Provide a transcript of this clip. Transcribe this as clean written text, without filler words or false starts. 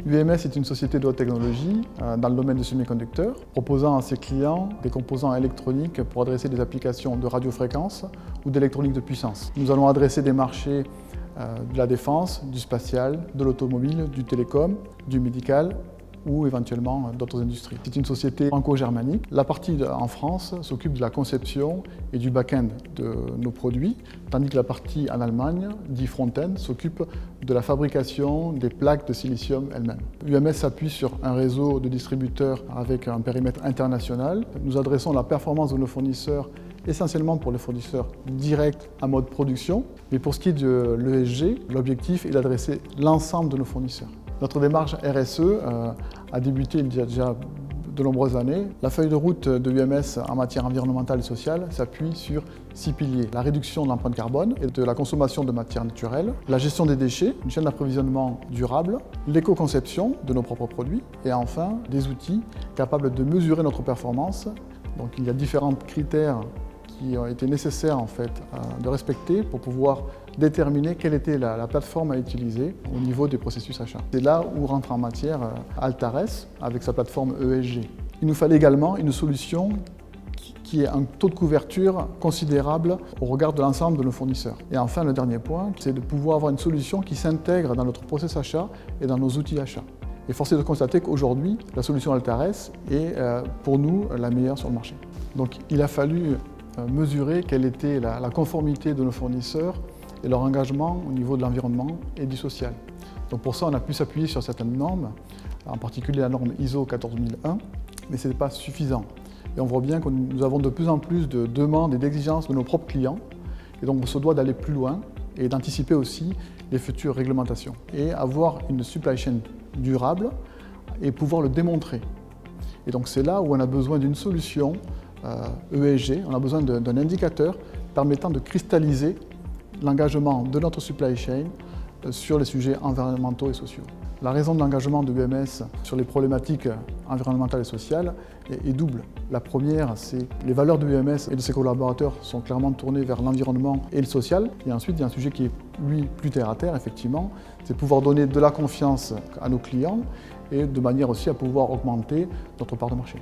UMS est une société de haute technologie dans le domaine des semi-conducteurs, proposant à ses clients des composants électroniques pour adresser des applications de radiofréquence ou d'électronique de puissance. Nous allons adresser des marchés de la défense, du spatial, de l'automobile, du télécom, du médical ou éventuellement d'autres industries. C'est une société franco-germanique. La partie en France s'occupe de la conception et du back-end de nos produits, tandis que la partie en Allemagne, dit front-end, s'occupe de la fabrication des plaques de silicium elles-mêmes. UMS s'appuie sur un réseau de distributeurs avec un périmètre international. Nous adressons la performance de nos fournisseurs essentiellement pour les fournisseurs directs en mode production, mais pour ce qui est de l'ESG, l'objectif est d'adresser l'ensemble de nos fournisseurs. Notre démarche RSE a débuté il y a déjà de nombreuses années. La feuille de route de UMS en matière environnementale et sociale s'appuie sur 6 piliers. La réduction de l'empreinte carbone et de la consommation de matières naturelles, la gestion des déchets, une chaîne d'approvisionnement durable, l'éco-conception de nos propres produits et enfin des outils capables de mesurer notre performance. Donc il y a différents critères qui ont été nécessaires de respecter pour pouvoir déterminer quelle était la plateforme à utiliser au niveau des processus achats. C'est là où rentre en matière Altares avec sa plateforme ESG. Il nous fallait également une solution qui ait un taux de couverture considérable au regard de l'ensemble de nos fournisseurs. Et enfin, le dernier point, c'est de pouvoir avoir une solution qui s'intègre dans notre process achat et dans nos outils achats. Et force est de constater qu'aujourd'hui, la solution Altares est pour nous la meilleure sur le marché. Donc il a fallu mesurer quelle était la conformité de nos fournisseurs et leur engagement au niveau de l'environnement et du social. Donc pour ça, on a pu s'appuyer sur certaines normes, en particulier la norme ISO 14001, mais ce n'est pas suffisant. Et on voit bien que nous avons de plus en plus de demandes et d'exigences de nos propres clients, et donc on se doit d'aller plus loin et d'anticiper aussi les futures réglementations. Et avoir une supply chain durable et pouvoir le démontrer. Et donc c'est là où on a besoin d'une solution ESG, on a besoin d'un indicateur permettant de cristalliser l'engagement de notre supply chain sur les sujets environnementaux et sociaux. La raison de l'engagement de UMS sur les problématiques environnementales et sociales est double. La première, c'est que les valeurs de UMS et de ses collaborateurs sont clairement tournées vers l'environnement et le social. Et ensuite, il y a un sujet qui est, lui, plus terre à terre, effectivement, c'est pouvoir donner de la confiance à nos clients et de manière aussi à pouvoir augmenter notre part de marché.